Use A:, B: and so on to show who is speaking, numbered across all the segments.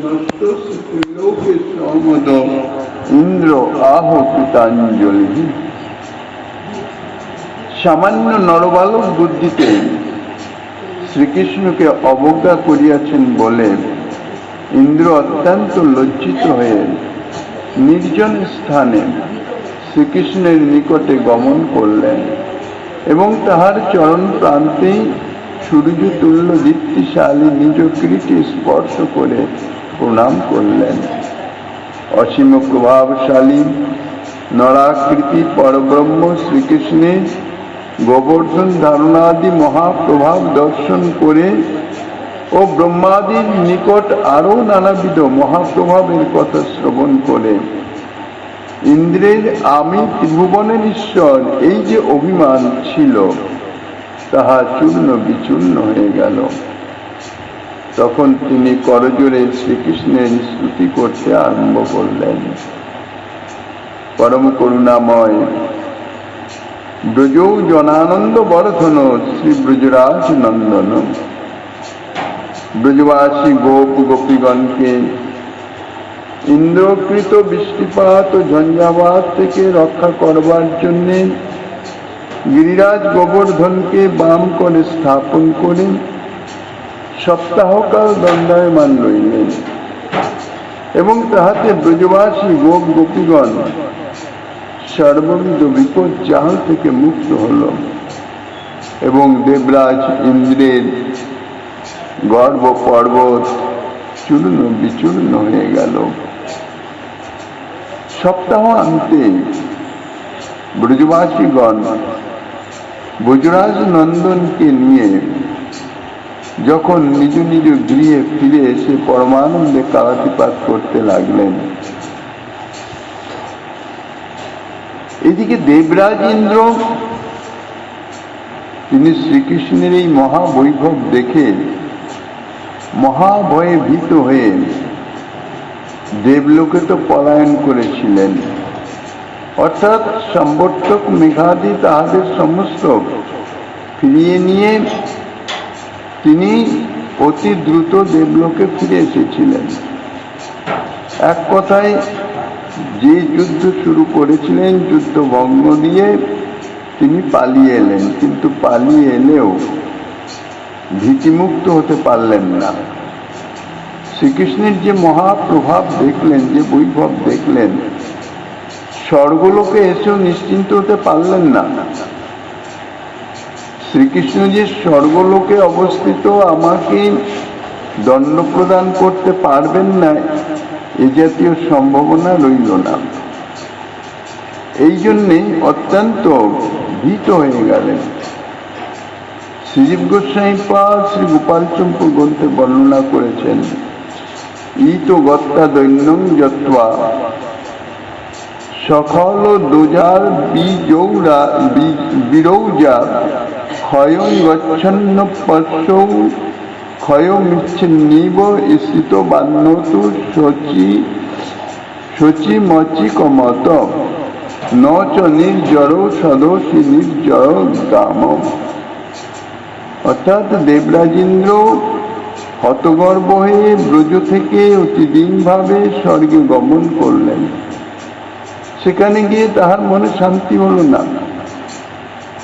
A: লোকে সমদ ইন্দ্র আহ কৃতাঞ্জলি। সামান্য নরবালক বুদ্ধিতে শ্রীকৃষ্ণকে অবজ্ঞা করিয়াছেন বলে ইন্দ্র অত্যন্ত লজ্জিত হয়ে নির্জন স্থানে শ্রীকৃষ্ণের নিকটে গমন করলেন এবং তাহার চরণ প্রান্তেই সূর্য তুল্য দীপ্তিশালী নিজ কীর্তি স্পর্শ করে প্রণাম করলেন। অসীম প্রভাবশালী নরাকৃতি পরব্রহ্ম শ্রীকৃষ্ণের গোবর্ধন ধারণাদি মহাপ্রভাব দর্শন করে ও ব্রহ্মাদির নিকট আরো নানাবিধ মহাপ্রভাবের কথা শ্রবণ করে ইন্দ্রের আমি ত্রিভুবনের ঈশ্বর এই যে অভিমান ছিল তাহা চূর্ণ বিচূর্ণ হয়ে গেল। তখন তিনি করজোড়ে শ্রীকৃষ্ণের স্তুতি করতে আরম্ভ করলেন। পরম করুণাময় ব্রজৌ জনানন্দ বর্ধন শ্রী ব্রজরাজ নন্দন ব্রজবাসী গোপ গোপীগণকে ইন্দ্রকৃত বৃষ্টিপাত ও ঝঞ্ঝাবাত থেকে রক্ষা করবার জন্যে গিরিরাজ গোবর্ধনকে বাম করে স্থাপন করে সপ্তাহকাল দণ্ডায়মান রইলেন এবং তাহাতে ব্রজবাসী গোপ গোপীগণ সর্ববিধ বিপদ জাল থেকে মুক্ত হল এবং দেবরাজ ইন্দ্রের গর্ব পর্বত চূর্ণ বিচূর্ণ হয়ে গেল। সপ্তাহ আন্তে ব্রজবাসীগণ ব্রজরাজ নন্দনকে নিয়ে যখন নিজ নিজ গৃহে ফিরে এসে পরমানন্দে কালাতিপাত করতে লাগলেন, এদিকে দেবরাজ ইন্দ্র তিনি শ্রীকৃষ্ণের এই মহাবৈভব দেখে মহাভয়ে ভীত হয়ে দেবলোকে তো পলায়ন করেছিলেন, অর্থাৎ সম্বর্তক মেঘাদি তাহাদের সমস্ত ফিরিয়ে নিয়ে তিনি অতি দ্রুত দেবলোকে ফিরে এসেছিলেন। এক কথায় যে যুদ্ধ শুরু করেছিলেন যুদ্ধ ভগ্ন দিয়ে তিনি পালিয়ে এলেন, কিন্তু পালিয়ে এলেও ভীতিমুক্ত হতে পারলেন না। শ্রীকৃষ্ণের যে মহাপ্রভাব দেখলেন, যে বৈভব দেখলেন, স্বর্গলোকে এসেও নিশ্চিন্ত হতে পারলেন না। শ্রীকৃষ্ণ যে স্বর্গলোকে অবস্থিত আমাকে দণ্ড প্রদান করতে পারবেন না এ জাতীয় সম্ভাবনা রইল না। এই জন্যে অত্যন্ত ভীত হয়ে গেলেন। শ্রীজীব গোস্বামী পাদ শ্রী গোপাল চম্পু গ্রন্থে বর্ণনা করেছেন, ইতো গত্তা দৈন্যং যত্বা সকল দোজার বিরৌজা ক্ষয়ং গচ্ছন্ন পশ্যৌ ক্ষয়মিচ্ছিন্নিব স্থিত বান্নতু শচী মচিকমত ন চ নির্জর সদসী নির্জর গাম। অর্থাৎ দেবরাজেন্দ্র হতগর্ব হয়ে ব্রজ থেকে অতিদিনভাবে স্বর্গে গমন করলেন। সেখানে গিয়ে তাহার মনে শান্তি হল না।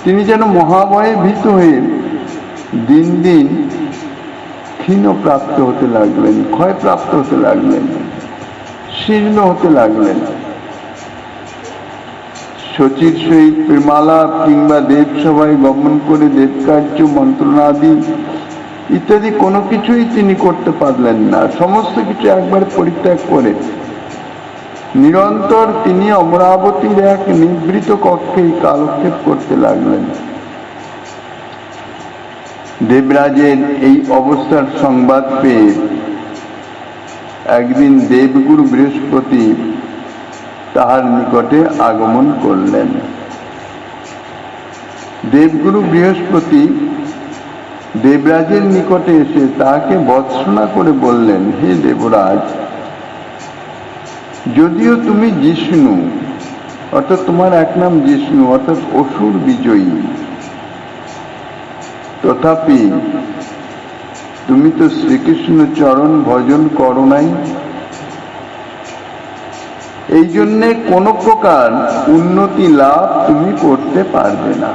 A: তিনি যেন মহাভয়ে ভীত হয়ে দিন দিন ক্ষীণপ্রাপ্ত হতে লাগলেন, ক্ষয়প্রাপ্ত হতে লাগলেন, শীর্ণ হতে লাগলেন। শচীর সহিত প্রেমালাপ কিংবা দেবসভায় গমন করে দেবকার্য মন্ত্রণাদি ইত্যাদি কোনো কিছুই তিনি করতে পারলেন না। সমস্ত কিছু একবার পরিত্যাগ করে নিরন্তর তিনি অমরাবতীর এক নিভৃত কক্ষেই কালক্ষেপ করতে লাগলেন। দেবরাজের এই অবস্থার সংবাদ পেয়ে একদিন দেবগুরু বৃহস্পতি তাহার নিকটে আগমন করলেন। দেবগুরু বৃহস্পতি দেবরাজের নিকটে এসে তাহাকে ভর্ৎসনা করে বললেন, হে দেবরাজ, যদিও তুমি জিষ্ণু, অর্থাৎ তোমার এক নাম জিষ্ণু, অর্থাৎ অসুর বিজয়ী, তথাপি তুমি তো শ্রীকৃষ্ণ চরণ ভজন করো নাই, এই জন্যে কোনো প্রকার উন্নতি লাভ তুমি করতে পারবে না।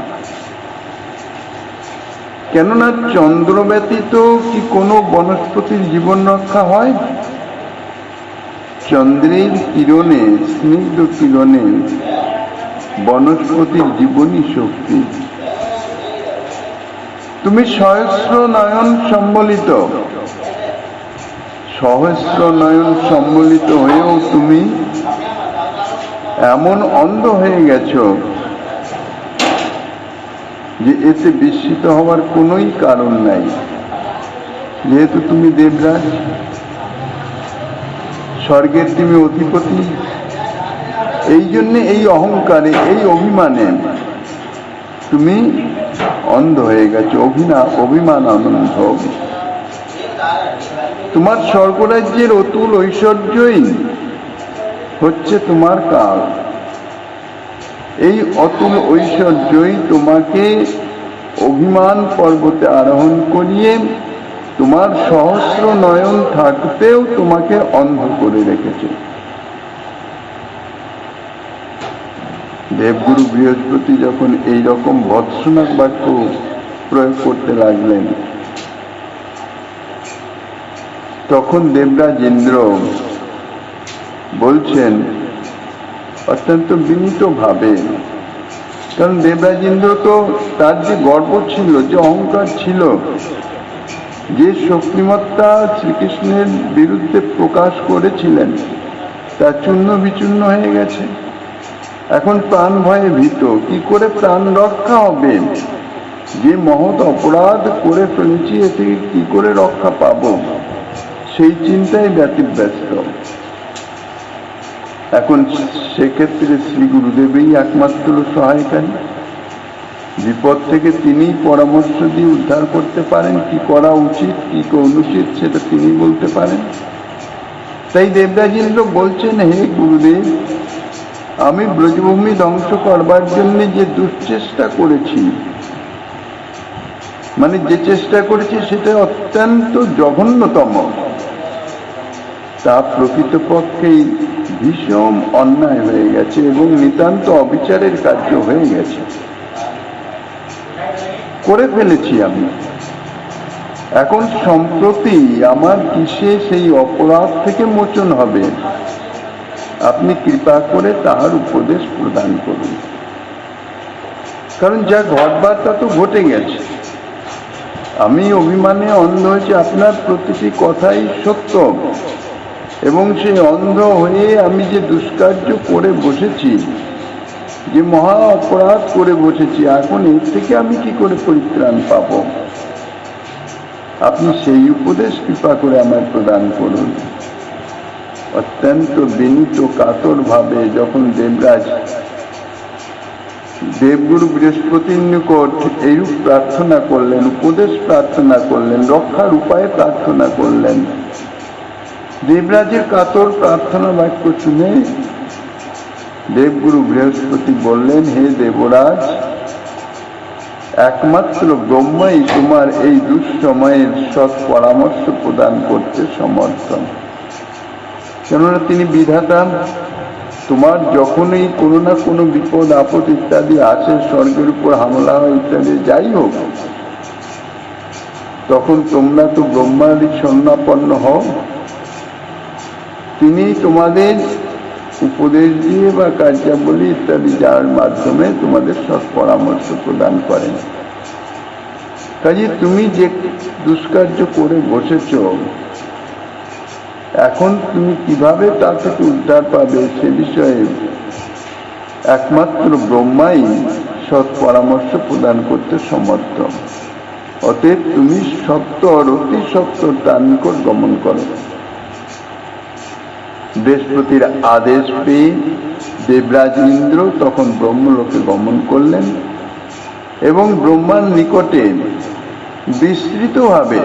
A: কেননা চন্দ্র ব্যতীত কি কোনো বনস্পতির জীবন রক্ষা হয়? চন্দ্রের কিরণে, স্নিগ্ধ কিরণে বনস্পতির জীবনী শক্তি। তুমি সহস্র নয়ন সম্বলিত হয়েও তুমি এমন অন্ধ হয়ে গেছো যে এতে বিস্মিত হওয়ার কোনোই কারণ নাই। যেহেতু তুমি দেবরাজ, স্বর্গের তুমি অধিপতি, এই জন্য এই অহংকারে, এই অভিমানে তুমি অন্ধ হয়ে গেছো। অভিমান অনন্ত। তোমার স্বর্গরাজ্যের অতুল ঐশ্বর্যই হচ্ছে তোমার কাল। এই অতুল ঐশ্বর্যই তোমাকে অভিমান পর্বতে আরোহণ করিয়ে তোমার সহস্র নয়ন থাকতেও তোমাকে অন্ধ করে রেখেছে। দেবগুরু বৃহস্পতি যখন এই রকম ভৎসনাক বাক্য প্রয়োগ করতে লাগলেন, তখন দেবরাজ ইন্দ্র বলছেন অত্যন্ত বিনীত ভাবে, কারণ দেবরাজ ইন্দ্র তো তার যে গর্ব ছিল, যে অহংকার ছিল, যে শক্তিমত্তা শ্রীকৃষ্ণের বিরুদ্ধে প্রকাশ করেছিলেন, তা চূর্ণ বিচূর্ণ হয়ে গেছে। এখন প্রাণ ভয়ে ভীত, কি করে প্রাণ রক্ষা হবে? যে মহৎ অপরাধ করে ফেলেছি, এ থেকে কি করে রক্ষা পাবো, সেই চিন্তায় ব্যতিব্যস্ত। এখন সেক্ষেত্রে শ্রী গুরুদেবই একমাত্র সহায়কারী। বিপদ থেকে তিনি পরামর্শ দিয়ে উদ্ধার করতে পারেন। কি করা উচিত, কি অনুচিত, সেটা তিনি বলতে পারেন। তাই দেবরাজ ইন্দ্র বলছেন, হে গুরুদেব, আমি ব্রজভূমি ধ্বংস করবার জন্য যে দুশ্চেষ্টা করেছি, মানে যে চেষ্টা করেছি সেটা অত্যন্ত জঘন্যতম, তা প্রকৃতপক্ষেই ভীষণ অন্যায় হয়ে গেছে এবং নিতান্ত অবিচারের কার্য হয়ে গেছে, করে ফেলেছি আমি। এখন সম্প্রতি আমার কিসে সেই অপরাধ থেকে মোচন হবে? আপনি কৃপা করে তাহার উপদেশ প্রদান করুন। কারণ যা ঘটবার তা তো ঘটে গেছে। আমি অভিমানে অন্ধ হয়েছি, আপনার প্রতিটি কথাই সত্য, এবং সেই অন্ধ হয়ে আমি যে দুষ্কার্য করে বসেছি, যে মহা অপরাধ করে বসেছি, এখন এর থেকে আমি কি করে পরিত্রাণ পাব? আপনি সেই উপদেশ কৃপা করে আমায় প্রদান করুন। অত্যন্ত বিনীত কাতর ভাবে যখন দেবরাজ দেবগুরু বৃহস্পতির নিকট এইরূপ প্রার্থনা করলেন, উপদেশ প্রার্থনা করলেন, রক্ষার উপায় প্রার্থনা করলেন, দেবরাজের কাতর প্রার্থনা বাক্য শুনে দেবগুরু বৃহস্পতি বললেন, হে দেবরাজ, একমাত্র ব্রহ্মাই তোমার এই দুঃসময়ের সৎ পরামর্শ প্রদান করতে সমর্থন। কেননা তিনি বিধাতা। তোমার যখনই কোনো না কোনো বিপদ আপদ ইত্যাদি আসে, স্বর্গের উপর হামলা হয় ইত্যাদি যাই হোক, তখন তোমরা তো ব্রহ্মাদি শরণাপন্ন হও। তিনি তোমাদের উপদেশ দিয়ে বা কার্যাবলী ইত্যাদি যার মাধ্যমে তোমাদের সৎ পরামর্শ প্রদান করেন। কাজে তুমি যে দুষ্কার্য করে বসেছ, এখন তুমি কিভাবে তা থেকে উদ্ধার পাবে সে বিষয়ে একমাত্র ব্রহ্মাই সৎ পরামর্শ প্রদান করতে সমর্থ। অতএব তুমি সত্তর, অতি সত্তর তার নিকট গমন করো। বৃহস্পতির আদেশ পেয়ে দেবরাজ ইন্দ্র তখন ব্রহ্মলোকে গমন করলেন এবং ব্রহ্মার নিকটে বিস্তৃতভাবে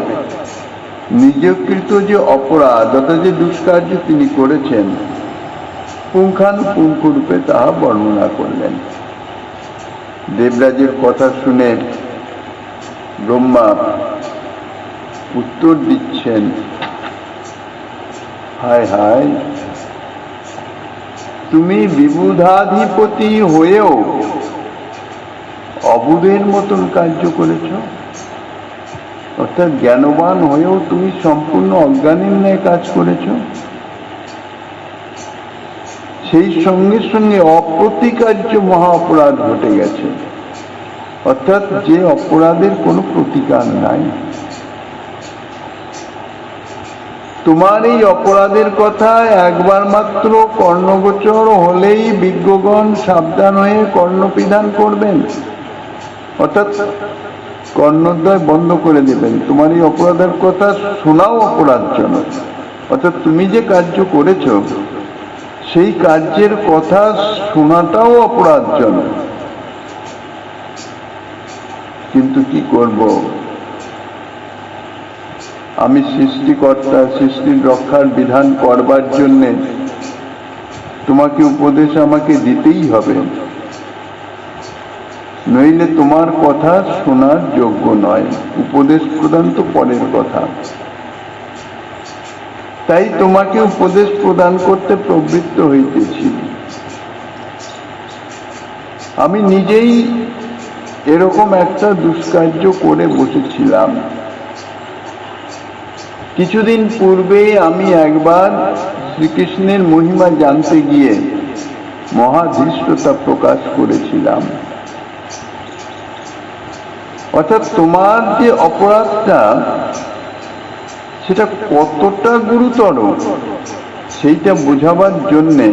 A: নিজকৃত যে অপরাধ অর্থাৎ যে দুষ্কার্য তিনি করেছেন পুঙ্খানুপুঙ্খ রূপে তাহা বর্ণনা করলেন। দেবরাজের কথা শুনে ব্রহ্মা উত্তর দিচ্ছেন, হায় হায়, তুমি বিবুধাধিপতি হয়েও অবুধের মতন কার্য করেছ। অর্থাৎ জ্ঞানবান হয়েও তুমি সম্পূর্ণ অজ্ঞানীর ন্যায় কাজ করেছ। সেই সঙ্গে সঙ্গে অপ্রতিকার্য মহা অপরাধ ঘটে গেছে, অর্থাৎ যে অপরাধের কোনো প্রতিকার নাই। তোমার এই অপরাধের কথা একবার মাত্র কর্ণগোচর হলেই বিজ্ঞগণ সাবধান হয়ে কর্ণপিধান করবেন, অর্থাৎ কর্ণদ্বয় বন্ধ করে দেবেন। তোমার এই অপরাধের কথা শোনাও অপরাধজনক, অর্থাৎ তুমি যে কার্য করেছ সেই কার্যের কথা শোনাটাও অপরাধজনক। কিন্তু কি করব, আমি সৃষ্টিকর্তা, সৃষ্টির রক্ষার বিধান করবার জন্যে তোমাকে উপদেশ আমাকে দিতেই হবে, নইলে তোমার কথা শোনার যোগ্য নয়। উপদেশ প্রদান তো পরের কথা, তাই তোমাকে উপদেশ প্রদান করতে প্রবৃত্ত হইতেছি। আমি নিজেই এরকম একটা দুষ্কার্য করে বসেছিলাম। কিছুদিন পূর্বে আমি একবার শ্রীকৃষ্ণের মহিমা জানতে গিয়ে মহাধৃষ্টতা প্রকাশ করেছিলাম। অর্থাৎ তোমার যে অপরাধটা সেটা কতটা গুরুতর সেইটা বোঝাবার জন্যে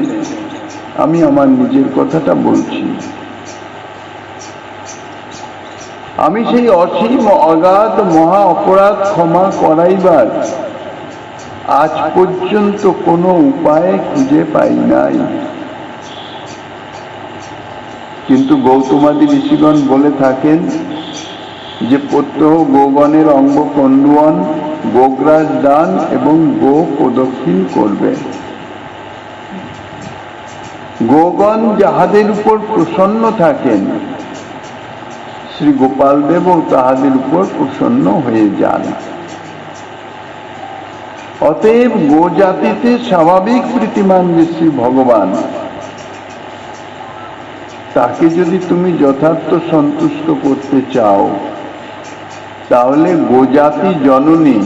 A: আমি আমার নিজের কথাটা বলছি। আমি সেই অসীম অগাধ মহা অপরাধ ক্ষমা করাইবার আজ পর্যন্ত কোনো উপায় খুঁজে পাই নাই। কিন্তু গৌতমাদি ঋষিগণ বলে থাকেন যে প্রত্যহ গোগণের অঙ্গ কণ্ডুয়ন, গোগ্রাস দান এবং গো প্রদক্ষিণ করবে। গোগণ যাহাদের উপর প্রসন্ন থাকেন, শ্রী গোপাল দেবও তাহাদের উপর প্রসন্ন হয়ে যান। অতএব গো জাতিতে স্বাভাবিক প্রীতিমান যে শ্রী ভগবান, তাকে যদি তুমি যথার্থ সন্তুষ্ট করতে চাও, তাহলে গোজাতি জননী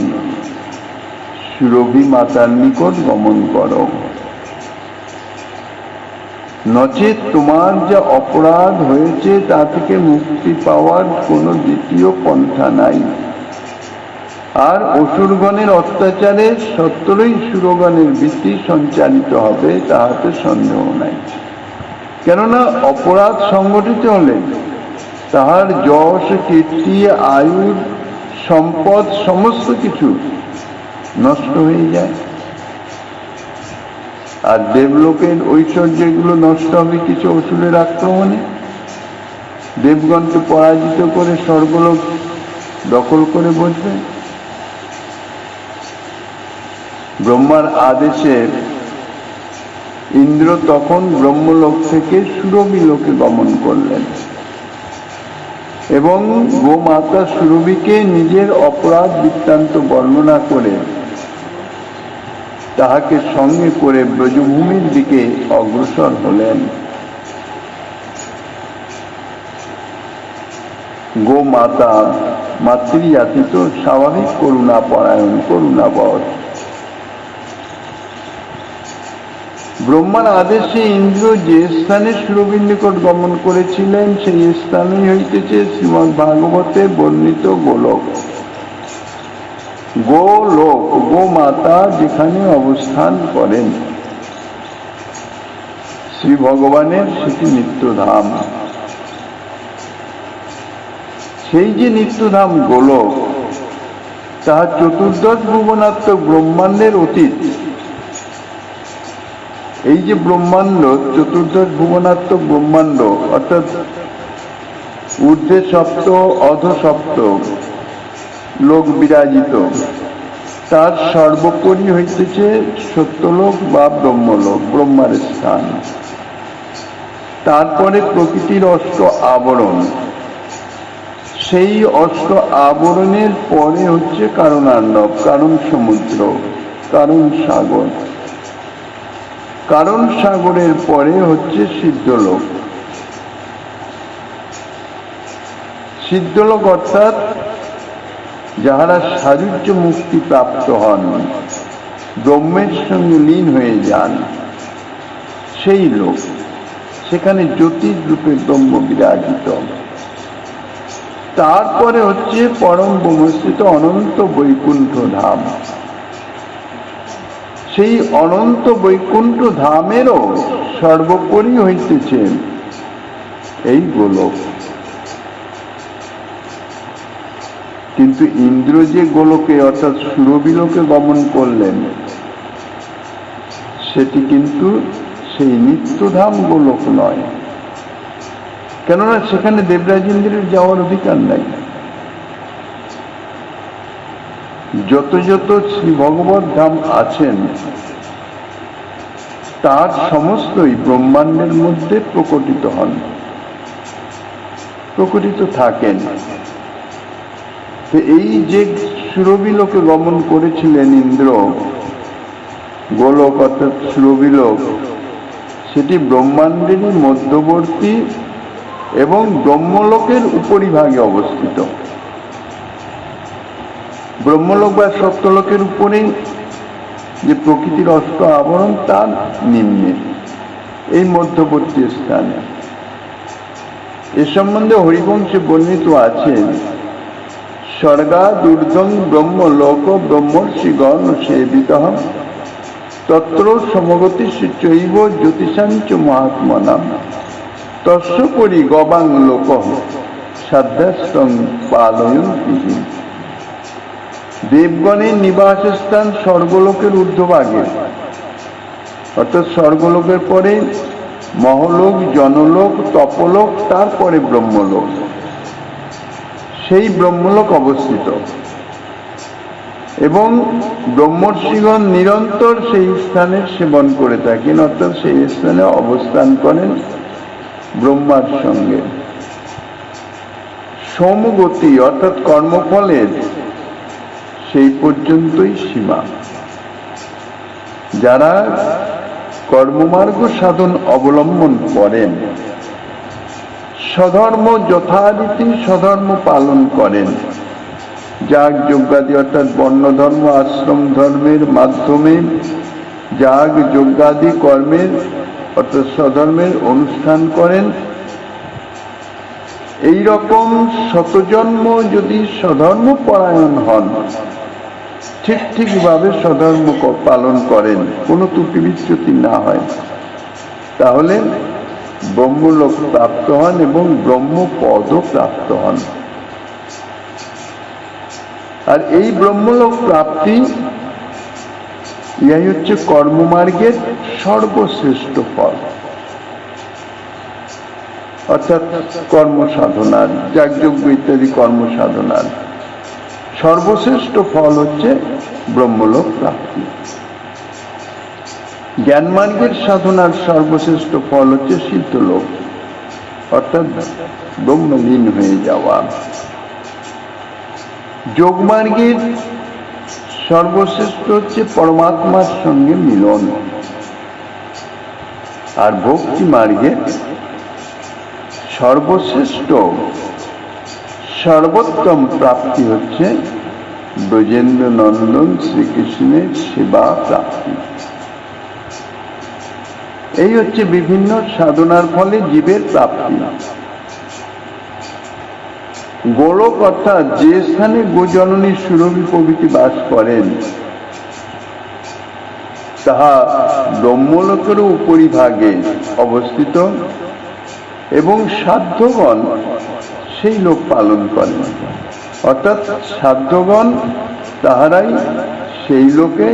A: সুরভি মাতার নিকট গমন করো। নচেত তোমার যা অপরাধ হয়েছে তা থেকে মুক্তি পাওয়ার কোনো দ্বিতীয় পন্থা নাই। আর অসুরগণের অত্যাচারে সত্তরই সুরগণের ভীতি সঞ্চারিত হবে, তাহাতে সন্দেহ নাই। কেননা অপরাধ সংগঠিত হলে তাহার যশ, কীর্তি, আয়ুর, সম্পদ সমস্ত কিছু নষ্ট হয়ে যায়। আর দেবলোকের ঐশ্বর্যগুলো নষ্ট হবে কিছু অসুরের আক্রমণে। দেবগণকে পরাজিত করে স্বর্গলোক দখল করে বসবে। ব্রহ্মার আদেশে ইন্দ্র তখন ব্রহ্মলোক থেকে সুরভি লোকে গমন করলেন এবং গোমাতা সুরভিকে নিজের অপরাধ বৃত্তান্ত বর্ণনা করে তাহাকে সঙ্গে করে ব্রজভূমির দিকে অগ্রসর হলেন। গোমাতা মাতৃজাতি তো স্বাভাবিক করুণা পরায়ণ, করুণাবর। ব্রহ্মার আদেশে ইন্দ্র যে স্থানে সুরভির নিকট গমন করেছিলেন সেই স্থানেই হইতেছে শ্রীমদ্ ভাগবতে বর্ণিত গোলোক। গোলোক, গোমাতা যেখানে অবস্থান করেন শ্রী ভগবানের সেটি নিত্যধাম। সেই যে নিত্যধাম গোলোক, তাহা চতুর্দশ ভুবনাত্মক ব্রহ্মাণ্ডের অতীত। এই যে ব্রহ্মাণ্ড, চতুর্দশ ভুবনাত্মক ব্রহ্মাণ্ড, অর্থাৎ ঊর্ধ্বে সপ্ত, অধ সপ্ত লোক বিরাজিত, তার সর্বোপরি হইতেছে সত্যলোক বা ব্রহ্মলোক, ব্রহ্মার স্থান। তারপরে প্রকৃতির অষ্ট আবরণ, সেই অষ্ট আবরণের পরে হচ্ছে কারণার্ণব, কারণ সমুদ্র, কারণ সাগর। কারণ সাগরের পরে হচ্ছে সিদ্ধলোক। সিদ্ধলোক অর্থাৎ যাহারা সাযুজ্য মুক্তি প্রাপ্ত হন, ব্রহ্মের সঙ্গে লীন হয়ে যান, সেই লোক। সেখানে জ্যোতির্রূপে ব্রহ্ম বিরাজিত। তারপরে হচ্ছে পরম ব্রহ্মস্থিত অনন্ত বৈকুণ্ঠ ধাম। সেই অনন্ত বৈকুণ্ঠ ধামেরও সর্বোপরি হইতেছে এই গোলক। কিন্তু ইন্দ্র যে গোলকে অর্থাৎ সুরবিলোকে গমন করলেন, সেটি কিন্তু সেই নিত্যধাম গোলক নয়। কেননা সেখানে দেবরাজ ইন্দ্রের যাওয়ার অধিকার নাই। যত যত শ্রী ভগবত ধাম আছেন, তার সমস্তই ব্রহ্মাণ্ডের মধ্যে প্রকটিত হন, প্রকটিত থাকেন। এই যে সুরবিলোকে গমন করেছিলেন ইন্দ্র, গোলক অর্থাৎ সুরবিলোক, সেটি ব্রহ্মাণ্ডেরই মধ্যবর্তী এবং ব্রহ্মলোকের উপরিভাগে অবস্থিত। ব্রহ্মলোক বা সত্যলোকের উপরে যে প্রকৃতির অষ্ট আবরণ, তার নিম্নে এই মধ্যবর্তী স্থানে। এ সম্বন্ধে হরিবংশে বর্ণিত আছে, স্বর্গাদূর্ধ্বং ব্রহ্মলোক ব্রহ্মর্ষিগণ সেবিতঃ তত্র সমগতি চৈব জ্যোতিষাঞ্চ মহাত্মনাম তস্য পরি গবাং লোক সাধ্যাস্তং পালয়ন্তি। দেবগণের নিবাস স্থান স্বর্গলোকের ঊর্ধ্বভাগে, অর্থাৎ স্বর্গলোকের পরে মহলোক, জনলোক, তপলোক, তারপরে ব্রহ্মলোক। সেই ব্রহ্মলোক অবস্থিত এবং ব্রহ্মর্ষিগণ নিরন্তর সেই স্থানের সেবন করে থাকেন, অর্থাৎ সেই স্থানে অবস্থান করেন ব্রহ্মার সঙ্গে। সমগতি অর্থাৎ কর্মফলের সেই পর্যন্তই সীমা। যারা কর্মমার্গ সাধন অবলম্বন করেন, স্বধর্ম যথারীতি স্বধর্ম পালন করেন, যাগ যজ্ঞাদি অর্থাৎ বর্ণধর্ম আশ্রম ধর্মের মাধ্যমে যাগ যজ্ঞাদি কর্মের অর্থাৎ স্বধর্মের অনুষ্ঠান করেন, এই রকম শতজন্ম যদি স্বধর্ম পরায়ণ হন, ঠিকভাবে স্বধর্ম পালন করেন, কোনো ত্রুটি বিচ্যুতি না হয়, তাহলে ব্রহ্মলোক প্রাপ্ত হন এবং ব্রহ্মপদ প্রাপ্ত হন। আর এই ব্রহ্মলোক প্রাপ্তি ইহাই হচ্ছে কর্মমার্গের সর্বশ্রেষ্ঠ ফল, অর্থাৎ কর্মসাধনার, যাগযজ্ঞ ইত্যাদি কর্মসাধনার সর্বশ্রেষ্ঠ ফল হচ্ছে ব্রহ্মলোক প্রাপ্তি। জ্ঞানমার্গের সাধনার সর্বশ্রেষ্ঠ ফল হচ্ছে সিদ্ধলোক, অর্থাৎ ব্রহ্মলীন হয়ে যাওয়া। যোগমার্গের সর্বশ্রেষ্ঠ হচ্ছে পরমাত্মার সঙ্গে মিলন। আর ভক্তি মার্গে সর্বশ্রেষ্ঠ সর্বোত্তম প্রাপ্তি হচ্ছে ব্রজেন্দ্র নন্দন শ্রীকৃষ্ণের সেবা প্রাপ্তি। এই হচ্ছে বিভিন্ন সাধনার ফলে জীবের প্রাপ্তি। গোলক অর্থাৎ যে স্থানে গোজননী সুরভি প্রভৃতি বাস করেন, তাহা ব্রহ্মলোকের উপরিভাগে অবস্থিত এবং সাধ্যগণ সেই লোক পালন করেন, অর্থাৎ সাধ্যগণ তাহারাই সেই লোকে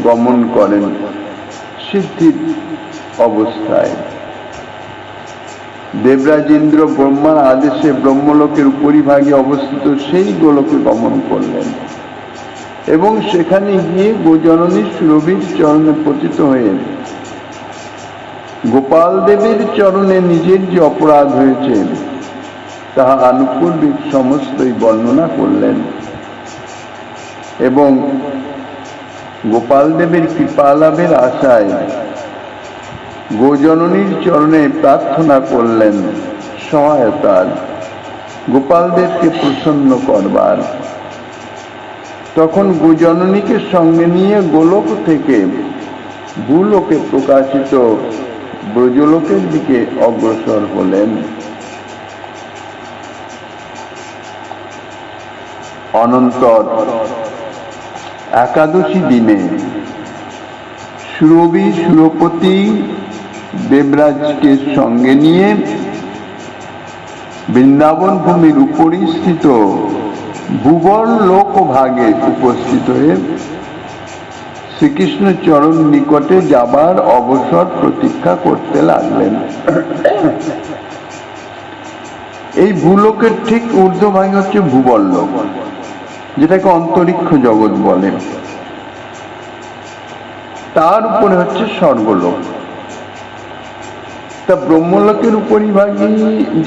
A: গমন করেন সিদ্ধির অবস্থায়। দেবরাজ ইন্দ্র ব্রহ্মার আদেশে ব্রহ্মলোকের উপরিভাগে অবস্থিত সেই গোলকে গমন করলেন এবং সেখানে গিয়ে গোজননীর সুরভির চরণে পতিত হয়ে গোপাল দেবের চরণে নিজের যে অপরাধ হয়েছে তাহা আনুপূর্বিক সমস্তই বর্ণনা করলেন এবং গোপাল দেবের কৃপা লাভের আশায় গোজননীর চরণে প্রার্থনা করলেন সহায়তার, গোপাল দেবকে প্রসন্ন করবার। তখন গোজননীকে সঙ্গে নিয়ে গোলক থেকে ভূলোকে প্রকাশিত ব্রজলোকের দিকে অগ্রসর হলেন। অনন্তর একাদশী দিনে সুরবি সুরপতি দেবরাজকে সঙ্গে নিয়ে বৃন্দাবন ভূমির উপরিস্থিত ভুবন লোক ভাগে উপস্থিত হয়ে শ্রীকৃষ্ণ চরণ নিকটে যাবার অবসর প্রতীক্ষা করতে লাগলেন। এই ভূলোকের ঠিক ঊর্ধ্বভাগে হচ্ছে ভুবন লোক, যেটাকে অন্তরিক্ষ জগৎ বলে। তার উপরে হচ্ছে স্বর্গলোক। তা ব্রহ্মলোকের উপরিভাগী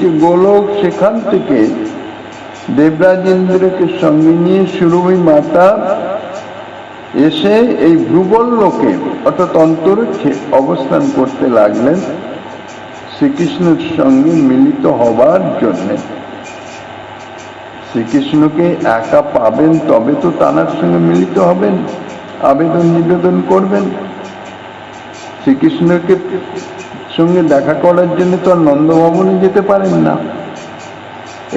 A: যে গোলক, সেখান থেকে দেবরাজ ইন্দ্রকে সঙ্গে নিয়ে সুরভি মাতা এসে এই ভ্রুবল লোকে অর্থাৎ অন্তরিক্ষে অবস্থান করতে লাগলেন শ্রীকৃষ্ণের সঙ্গে মিলিত হবার জন্যে। শ্রীকৃষ্ণকে একা পাবেন তবে তো তানার সঙ্গে মিলিত হবেন, আবেদন নিবেদন করবেন। শ্রীকৃষ্ণকে সঙ্গে দেখা করার জন্য তো আর নন্দভবনে যেতে পারেন না,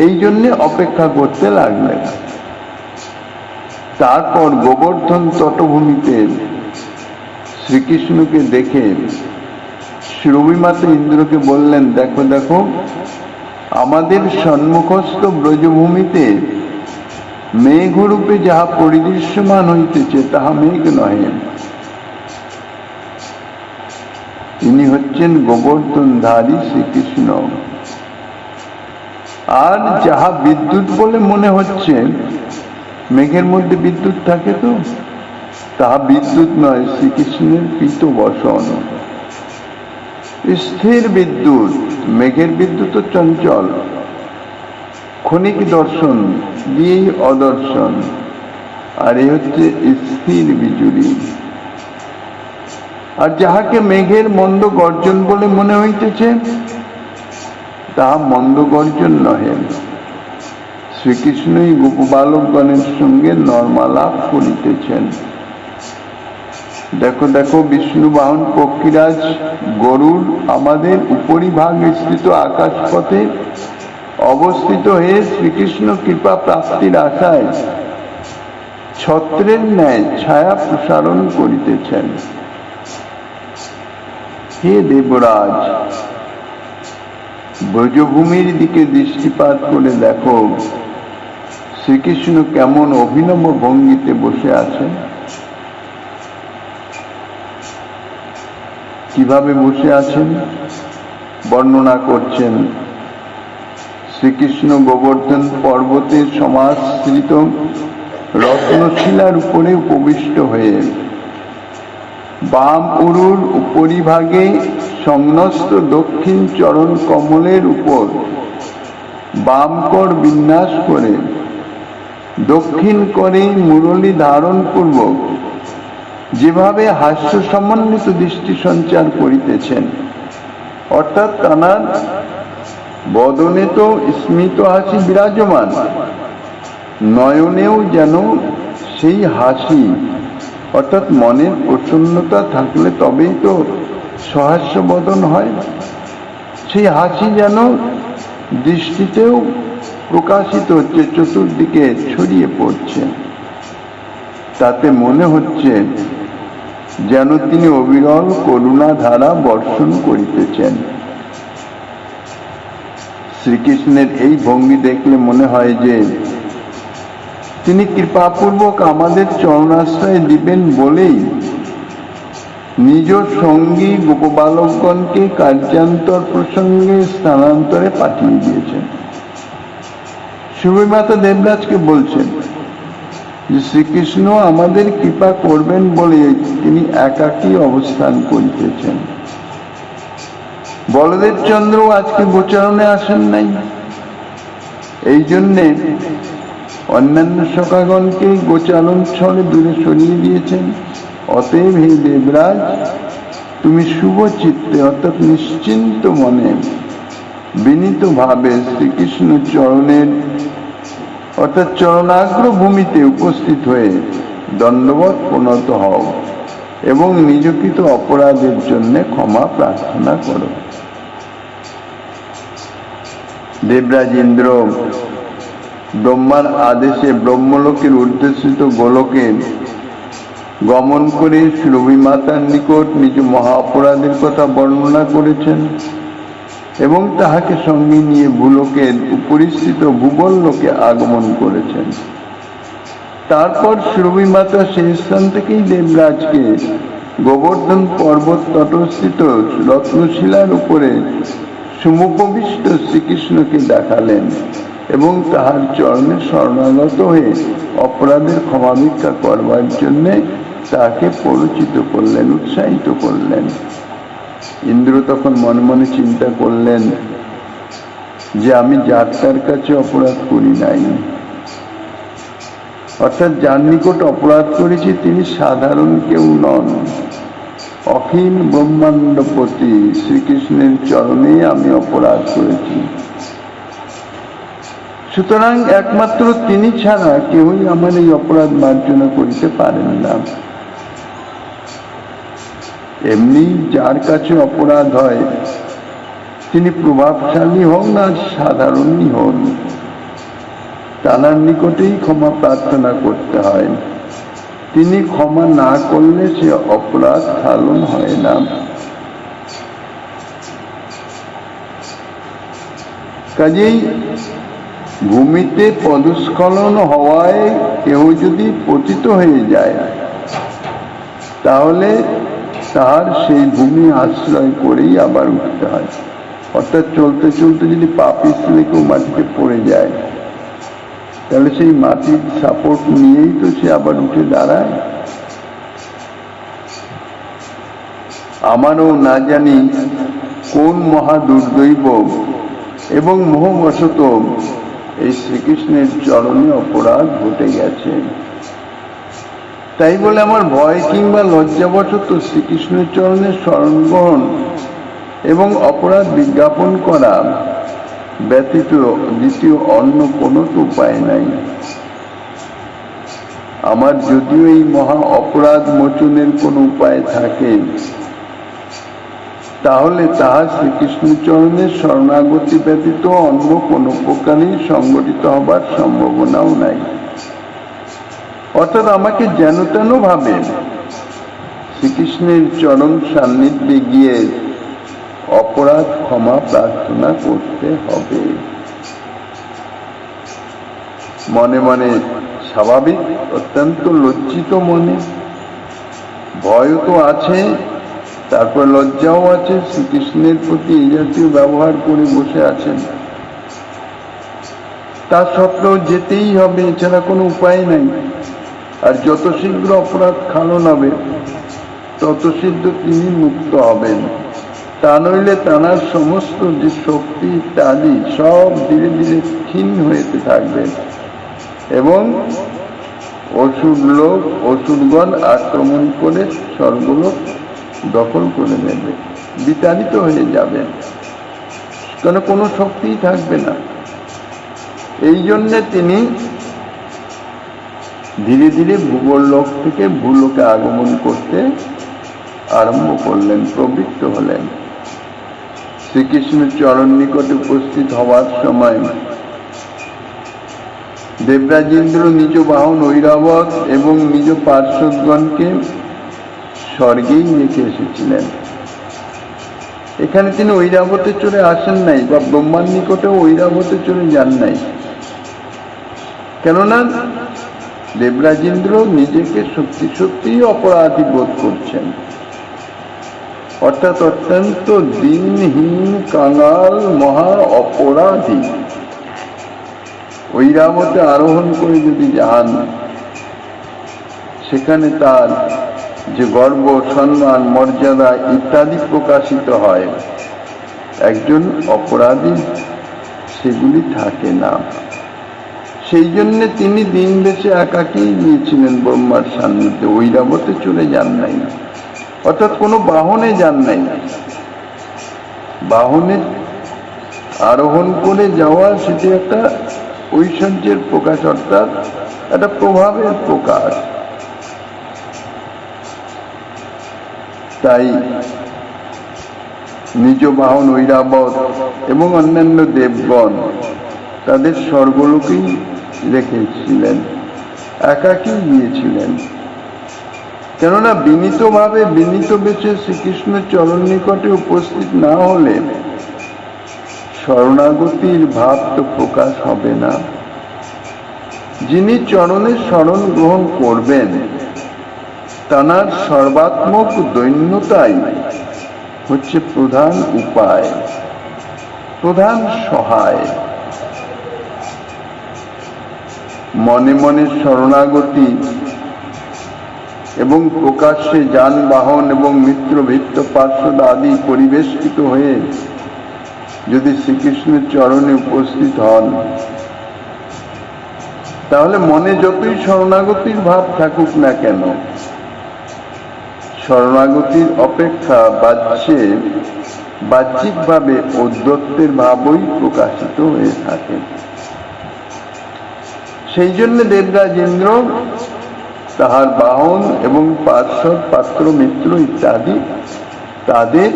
A: এই জন্যে অপেক্ষা করতে লাগলেন। তারপর গোবর্ধন তটভূমিতে শ্রীকৃষ্ণকে দেখে সুরভি মাতা ইন্দ্রকে বললেন, দেখো দেখো, আমাদের সম্মুখস্থ ব্রজভূমিতে মেঘরূপে যাহা পরিদৃশ্যমান হইতেছে তাহা মেঘ নহে, তিনি হচ্ছেন গোবর্ধনধারী শ্রীকৃষ্ণ। আর যাহা বিদ্যুৎ বলে মনে হচ্ছে, মেঘের মধ্যে বিদ্যুৎ থাকে তো, তাহা বিদ্যুৎ নয়, শ্রীকৃষ্ণের পীত বসন, স্থির বিদ্যুৎ। মেঘের বিদ্যুৎ চঞ্চল, ক্ষণিক দর্শন দিয়েই অদর্শন, আর এ হচ্ছে স্থির বিজুলি। আর যাহাকে মেঘের মন্দ গর্জন বলে মনে হইতেছে, তাহা মন্দ গর্জন নহে, শ্রীকৃষ্ণই গোপবালকগণের সঙ্গে নর্মালাপ করিতেছেন। দেখো দেখো, বিষ্ণু বাহন পক্ষীরাজ গরুড় আমাদের উপরিভাগ স্থিত আকাশপথে অবস্থিত হয়ে শ্রীকৃষ্ণ কৃপা প্রাপ্তির আশায় ছত্রের ন্যায় ছায়া প্রসারণ করিতেছেন। হে দেবরাজ, ব্রজভূমির দিকে দৃষ্টিপাত করে দেখো শ্রীকৃষ্ণ কেমন অভিনব ভঙ্গিতে বসে আছেন। কিভাবে বসে আছেন বর্ণনা করছেন। শ্রীকৃষ্ণ গোবর্ধন পর্বতের সমাশ্রিত রত্নশিলার উপরে উপবিষ্ট হয়ে বাম উরুর উপরিভাগে সংন্যস্ত দক্ষিণ চরণ কমলের উপর বাম কর বিন্যাস করে দক্ষিণ করে মুরলী ধারণ পূর্বক যেভাবে হাস্য সমন্বিত দৃষ্টি সঞ্চার করিতেছেন, অর্থাৎ তাঁর বদনে তো স্মিত হাসি বিরাজমান, নয়নেও যেন সেই হাসি, অর্থাৎ মনের প্রসন্নতা থাকলে তবেই তো সহাস্য বদন হয়। সেই হাসি যেন দৃষ্টিতেও প্রকাশিত হচ্ছে, চতুর্দিকে ছড়িয়ে পড়ছে। তাতে মনে হচ্ছে যেন তিনি অবিরল করুণা ধারা বর্ষণ করিতেছেন। শ্রীকৃষ্ণের এই ভঙ্গি দেখলে মনে হয় যে তিনি কৃপাপূর্বক আমাদের চরণাশ্রয় দিবেন বলেই নিজ সঙ্গী গোপবালকগণকে কার্যান্তর প্রসঙ্গে স্থানান্তরে পাঠিয়ে দিয়েছেন। সুরভি মাতা দেবরাজকে বলছেন যে শ্রীকৃষ্ণ আমাদের কৃপা করবেন বলে তিনি একাকী অবস্থান করিতেছেন। বলদেব চন্দ্র আজকে গোচারণে আসেন নাই, এই জন্যে অন্যান্য সখাগণকে গোচারণ ছলে দূরে সরিয়ে দিয়েছেন। অতএব হে দেবরাজ, তুমি শুভ চিত্তে অর্থাৎ নিশ্চিন্ত মনে বিনীত ভাবে শ্রীকৃষ্ণ চরণের অর্থাৎ চরণাগ্র ভূমিতে উপস্থিত হয়ে দণ্ডবৎ প্রণত হও এবং নিজকৃত অপরাধের জন্য ক্ষমা প্রার্থনা করো। দেবরাজ ইন্দ্র ব্রহ্মার আদেশে ব্রহ্মলোকের উদ্দেশিত গোলকে গমন করে সুরভি মাতার নিকট নিজ মহা অপরাধের কথা বর্ণনা করেছেন এবং তাহাকে সঙ্গে নিয়ে ভূলোকের উপরিস্থিত ভুবন লোকে আগমন করেছেন। তারপর সুরভি মাতা সেই স্থান থেকেই দেবরাজকে গোবর্ধন পর্বত তটস্থিত রত্নশিলার উপরে সমুপবিষ্ট শ্রীকৃষ্ণকে দেখালেন এবং তাহার চরণে শরণাগত হয়ে অপরাধের ক্ষমা ভিক্ষা করবার জন্য তাকে পরিচিত করলেন, উৎসাহিত করলেন। ইন্দ্র তখন মনে মনে চিন্তা করলেন যে আমি যার তার কাছে অপরাধ করি নাই, অর্থাৎ যার নিকট অপরাধ করেছি তিনি সাধারণ কেউ নন, অখিল ব্রহ্মাণ্ডপতি শ্রীকৃষ্ণের চরণে আমি অপরাধ করেছি। সুতরাং একমাত্র তিনি ছাড়া কেউই আমার এই অপরাধ মার্জনা করিতে পারেন না। এমনি যার কাছে অপরাধ হয় তিনি প্রভাবশালী হন আর সাধারণই হন, তার নিকটেই ক্ষমা প্রার্থনা করতে হয়। তিনি ক্ষমা না করলে সে অপরাধ লালন হয় না। কাজেই ভূমিতে পদস্খলন হওয়ায় কেউ যদি পতিত হয়ে যায় তাহলে তার সেই ভূমি আশ্রয় করেই আবার উঠতে হয়। অর্থাৎ চলতে চলতে যদি পা পিছলে কেউ মাটিতে পড়ে যায় তাহলে সেই মাটির সাপোর্ট নিয়েই তো সে আবার উঠে দাঁড়ায়। আমারও না জানি কোন মহা দুর্দৈব এবং মোহবশত এই শ্রীকৃষ্ণের চরণে অপরাধ ঘটে গেছে। তাই বলে আমার ভয় কিংবা লজ্জাবশত শ্রীকৃষ্ণের চরণে শরণ গ্রহণ এবং অপরাধ বিজ্ঞাপন করা ব্যতীত দ্বিতীয় অন্য কোনো তো উপায় নাই। আমার যদিও এই মহা অপরাধ মোচনের কোনো উপায় থাকে তাহলে তাহা শ্রীকৃষ্ণ চরণের শরণাগতি ব্যতীত অন্য কোনো প্রকারেই সংগঠিত হবার সম্ভাবনাও নাই। অর্থাৎ আমাকে যেন তেন ভাবে শ্রীকৃষ্ণের চরণ সান্নিধ্যে গিয়ে অপরাধ ক্ষমা প্রার্থনা করতে হবে। মনে মনে স্বাভাবিক অত্যন্ত লজ্জিত মনে, ভয় তো আছে, তারপর লজ্জাও আছে। শ্রীকৃষ্ণের প্রতি এই জাতীয় ব্যবহার করে বসে আছেন, তা সত্ত্বেও যেতেই হবে, এছাড়া কোনো উপায় নাই। আর যত শীঘ্র অপরাধ খালন হবে তত শীঘ্র তিনি মুক্ত হবেন। তা নইলে তাঁর সমস্ত যে শক্তি ইত্যাদি সব ধীরে ধীরে ক্ষীণ হয়েতে থাকবে এবং অসুরগণ আক্রমণ করে স্বর্গলোক দখল করে নেবে, বিতাড়িত হয়ে যাবে, কেন কোনো শক্তিই থাকবে না। এই জন্যে তিনি ধীরে ধীরে ভূগোললোক থেকে ভূলোকে আগমন করতে আরম্ভ করলেন, প্রবৃত্ত হলেন। শ্রীকৃষ্ণের চরণ নিকটে উপস্থিত হওয়ার সময় দেবরাজ ইন্দ্র নিজ বাহন ঐরাবত এবং নিজ পার্শ্বদগণকে স্বর্গেই রেখে এসেছিলেন। এখানে তিনি ঐরাবতে চড়ে আসেন নাই বা ব্রহ্মার নিকটেও ঐরাবতে চড়ে যান নাই, কেননা দেবরাজ ইন্দ্র নিজেকে সত্যি সত্যিই অপরাধী বোধ করছেন, অর্থাৎ অত্যন্ত দিনহীন কাঙাল মহা অপরাধী। ঐরাবতে আরোহণ করে যদি যান সেখানে তার যে গর্ব, সম্মান, মর্যাদা ইত্যাদি প্রকাশিত হয়, একজন অপরাধী সেগুলি থাকে না। সেই জন্য তিনি দিন দেশে একাকী গিয়েছিলেন ব্রহ্মার সান্নিধ্যে, ঐরাবতে চলে যান নাই, অর্থাৎ কোনো বাহনে যান নাই। বাহনে আরোহণ করে যাওয়া সেটি একটা ঐশ্বর্যের প্রকাশ, অর্থাৎ একটা প্রভাবের প্রকাশ। তাই নিজ বাহন ঐরাবত এবং অন্যান্য দেবগণ তাদের স্বর্গলোকেই রেখেছিলেন, একাকী গিয়েছিলেন। কেননা বিনীতভাবে বিনীত বেশে শ্রীকৃষ্ণের চরণ নিকটে উপস্থিত না হলে শরণাগতির ভাব তো প্রকাশ হবে না। যিনি চরণের শরণ গ্রহণ করবেন তাঁর সর্বাত্মক দৈন্যতাই হচ্ছে প্রধান উপায়, প্রধান সহায়। মনে মনে শরণাগতি এবং প্রকাশ্যে যানবাহন এবং মিত্র ভৃত্য পার্শ্বদ আদি পরিবেষ্টিত হয়ে যদি শ্রীকৃষ্ণের চরণে উপস্থিত হন, তাহলে মনে যতই শরণাগতির ভাব থাকুক না কেন, শরণাগতির অপেক্ষা বাহ্যিকভাবে ঔদ্ধত্যের ভাবই প্রকাশিত হয়ে থাকে। সেই জন্য দেবরাজ ইন্দ্র তাহার বাহন এবং পার্শ্বদ পাত্র মিত্র ইত্যাদি তাদের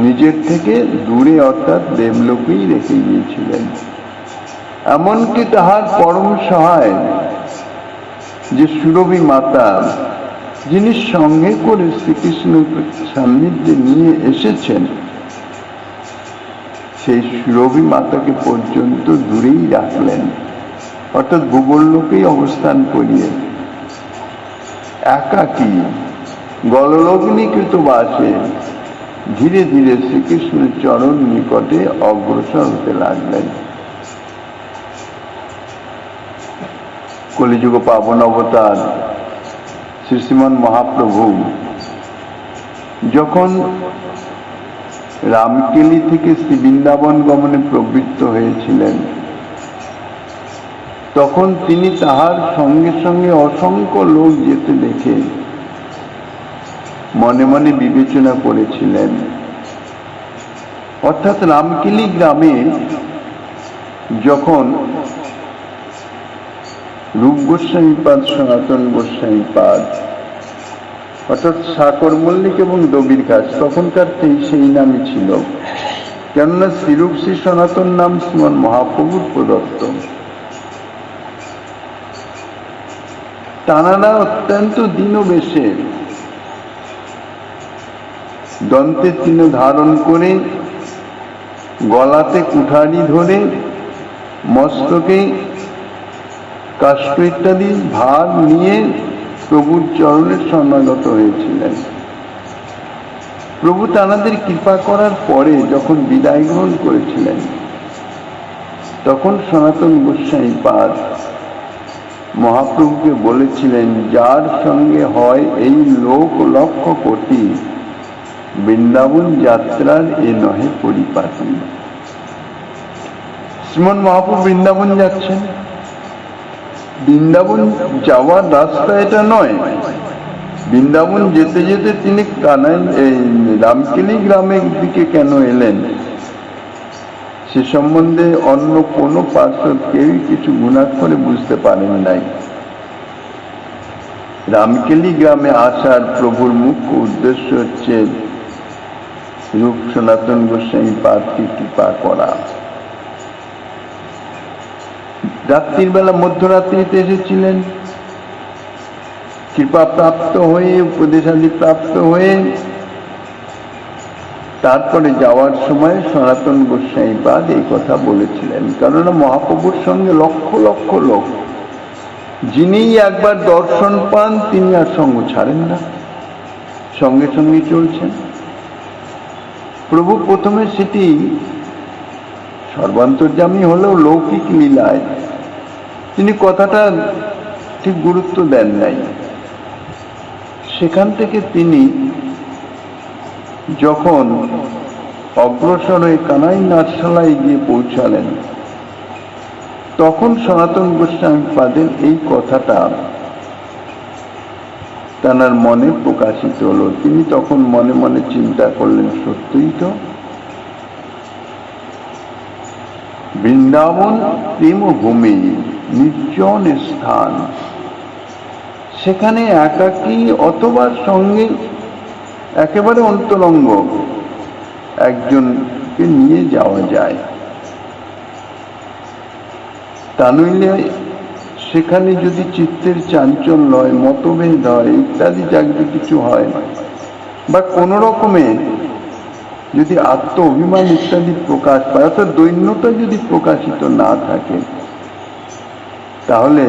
A: নিজের থেকে দূরে, অর্থাৎ দেবলোকেই রেখে গিয়েছিলেন। এমনকি তাহার পরম সহায় যে সুরভী মাতা, যিনি সঙ্গে করে শ্রীকৃষ্ণ সান্নিধ্যে নিয়ে এসেছেন, সেই সুরভী মাতাকে পর্যন্ত দূরেই রাখলেন, অর্থাৎ ভূগোললোকেই অবস্থান করিয়ে একাকী গললগ্নিকৃত বাসে ধীরে ধীরে শ্রীকৃষ্ণের চরণ নিকটে অগ্রসর হতে লাগলেন। কলিযুগ পাবন অবতার শ্রীশ্রীমান মহাপ্রভু যখন রামকেলি থেকে শ্রী বৃন্দাবন গমনে প্রবৃত্ত হয়েছিলেন, তখন তিনি তাহার সঙ্গে সঙ্গে অসংখ্য লোক যেতে দেখে মনে মনে বিবেচনা করেছিলেন। অর্থাৎ রামকেলি গ্রামে যখন রূপ গোস্বামীপাদ, সনাতন গোস্বামীপাদ, অর্থাৎ সাকর মল্লিক এবং দবির ঘাস, তখনকার সেই নামই ছিল, কেননা শ্রীরূপ শ্রী সনাতন নাম শ্রীমান মহাপ্রভুর প্রদত্ত। তাঁরা অত্যন্ত দীনবেশে দন্তের চিহ্ন ধারণ করে, গলাতে কুঠারি ধরে, মস্তকে কাষ্ঠ ইত্যাদি ভার নিয়ে প্রভুর চরণে শরণাগত হয়েছিলেন। প্রভু তাঁদের কৃপা করার পরে যখন বিদায় গ্রহণ করেছিলেন, তখন সনাতন গোস্বামীপাদ মহাপ্রভুকে বলেছিলেন, যার সঙ্গে হয় এই লোক লক্ষ কোটি, বৃন্দাবন যাত্রার এ নহে পরিপাটি। শ্রীমন মহাপ্রভু বৃন্দাবন যাচ্ছেন, বৃন্দাবন যাওয়ার রাস্তা এটা নয়। বৃন্দাবন যেতে যেতে তিনি রামকেলি গ্রামের দিকে কেন এলেন, সে সম্বন্ধে অন্য কোনো পার্শ্বদ কেউই কিছু গুণাক্ষরে বুঝতে পারেন নাই। রামকেলি গ্রামে আসার প্রভুর মুখ্য উদ্দেশ্য হচ্ছে রূপ সনাতন গোস্বামীপাদকে কৃপা করা। রাত্রির বেলা মধ্যরাত্রিতে এসেছিলেন, কৃপা প্রাপ্ত হয়ে, উপদেশাদি প্রাপ্ত হয়ে, তারপরে যাওয়ার সময় সনাতন গোস্বামীপাদ এই কথা বলেছিলেন। কেননা মহাপ্রভুর সঙ্গে লক্ষ লক্ষ লোক, যিনি একবার দর্শন পান তিনি আর সঙ্গ ছাড়েন না, সঙ্গে সঙ্গে চলছেন। প্রভু প্রথমে সেটি সর্বান্তর্যামী হলেও লৌকিক লীলায় তিনি কথাটা ঠিক গুরুত্ব দেন নাই। সেখান থেকে তিনি যখন অগ্রসর হয়ে কানাই নাটশালায় গিয়ে পৌঁছালেন, তখন সনাতন গোস্বামী পাদের এই কথাটা তার মনে প্রকাশিত হলো। তিনি তখন মনে মনে চিন্তা করলেন, সত্যই তো, বৃন্দাবন প্রেমভূমি, নির্জন স্থান, সেখানে একাকী অথবা সঙ্গে একেবারে অন্তরঙ্গ একজনকে নিয়ে যাওয়া যায়। তা নইলে সেখানে যদি চিত্তের চাঞ্চল্য হয়, মতভেদ হয়, ইত্যাদি জাগতে কিছু হয়, বা কোন রকমের যদি আত্ম অভিমান ইত্যাদি প্রকাশ পায়, অর্থাৎ দৈন্যতা যদি প্রকাশিত না থাকে, তাহলে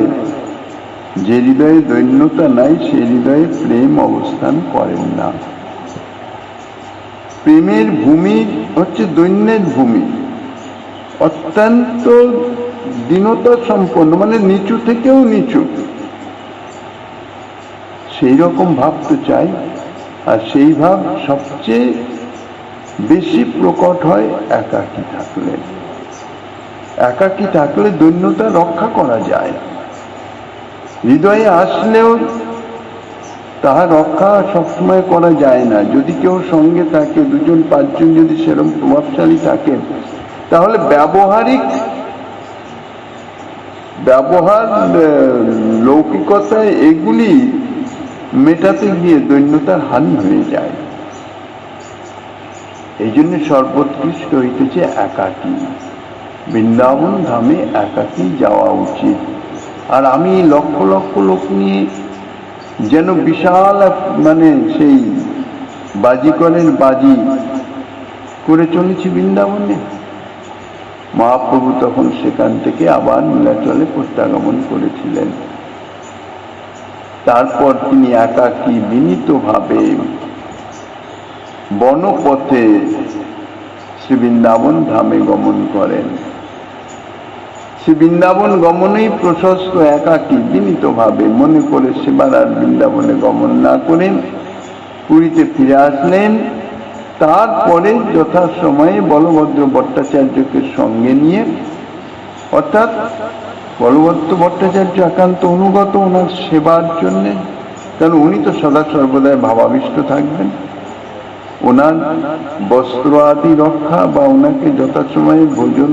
A: যে হৃদয়ে দৈন্যতা নাই সে হৃদয়ে প্রেম অবস্থান করেন না। প্রেমের ভূমি হচ্ছে দৈন্যের ভূমি, অত্যন্ত দীনতা সম্পন্ন, মানে নিচু থেকেও নিচু, সেই রকম ভাব তো চাই। আর সেই ভাব সবচেয়ে বেশি প্রকট হয় একাকী থাকলে। একাকী থাকলে দৈন্যতা রক্ষা করা যায়। হৃদয়ে আসলেও তাহা রক্ষা সবসময় করা যায় না। যদি কেউ সঙ্গে থাকে, দুজন পাঁচজন যদি সেরকম প্রভাবশালী থাকে, তাহলে ব্যবহার লৌকিকতায় এগুলি মেটাতে গিয়ে দৈন্যতার হানি হয়ে যায়। এই জন্য সর্বোৎকৃষ্ট হইতেছে একাকী। বৃন্দাবন ধামে একাকী যাওয়া উচিত। আর আমি লক্ষ লক্ষ লোক নিয়ে যেন বিশাল মানে সেই বাজিকরের বাজি করে চলেছি বৃন্দাবনে। মহাপ্রভু তখন সেখান থেকে আবার নীলাচলে প্রত্যাগমন করেছিলেন। তারপর তিনি একাকী বিনীতভাবে বনপথে শ্রী বৃন্দাবন ধামে গমন করেন। শ্রী বৃন্দাবন গমনেই প্রশস্ত একাকী বিনীতভাবে মনে করে সেবার আর বৃন্দাবনে গমন না করে পুরীতে ফিরে আসলেন। তারপরে যথাসময়ে বলভদ্র ভট্টাচার্যকে সঙ্গে নিয়ে, অর্থাৎ বলভদ্র ভট্টাচার্য একান্ত অনুগত ওনার সেবার জন্য, কারণ উনি তো সদা সর্বদাই ভাবাবিষ্ট থাকবেন। ওনার বস্ত্র আদি রক্ষা বা ওনাকে যথাসময়ে ভোজন